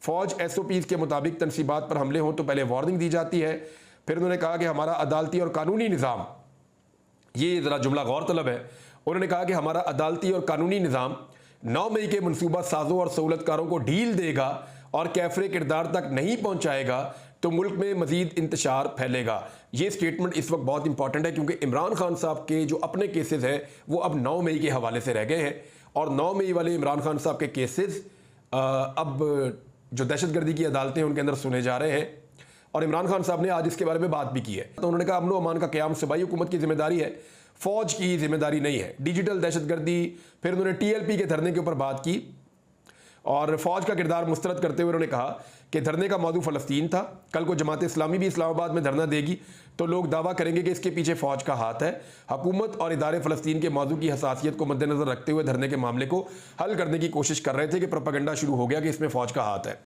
फ़ौज SOPs के मुताबिक तनसीबात पर हमले हों तो पहले वार्निंग दी जाती है। फिर उन्होंने कहा कि हमारा अदालती और कानूनी निज़ाम, ये ज़रा जुमला गौर तलब है, उन्होंने कहा कि हमारा अदालती और कानूनी निज़ाम 9 मई के मनसूबा साजों और सहूलतकारों को ढील देगा और कैफरे किरदार तक नहीं पहुंचाएगा तो मुल्क में मजीद इंतशार फैलेगा। ये स्टेटमेंट इस वक्त बहुत इंपॉर्टेंट है क्योंकि इमरान खान साहब के जो अपने केसेस हैं वो अब 9 मई के हवाले से रह गए हैं और 9 मई वाले इमरान खान साहब के केसेस अब जो दहशतगर्दी की अदालतें उनके अंदर सुने जा रहे हैं और इमरान खान साहब ने आज इसके बारे में बात भी की है। तो उन्होंने कहा अमन व अमान का क़याम सूबाई हुकूमत की जिम्मेदारी है, फ़ौज की जिम्मेदारी नहीं है। डिजिटल दहशतगर्दी, फिर उन्होंने TLP के धरने के ऊपर बात की और फ़ौज का किरदार मुस्तरद करते हुए उन्होंने कहा कि धरने का मौजू फ़लस्तीन था। कल को जमात इस्लामी भी इस्लामाबाद में धरना देगी तो लोग दावा करेंगे कि इसके पीछे फ़ौज का हाथ है। हुकूमत और इदारे फ़लस्तीन के मौजू की हसासियत को मद्देनज़र रखते हुए धरने के मामले को हल करने की कोशिश कर रहे थे कि प्रोपेगेंडा शुरू हो गया कि इसमें फ़ौज का हाथ है।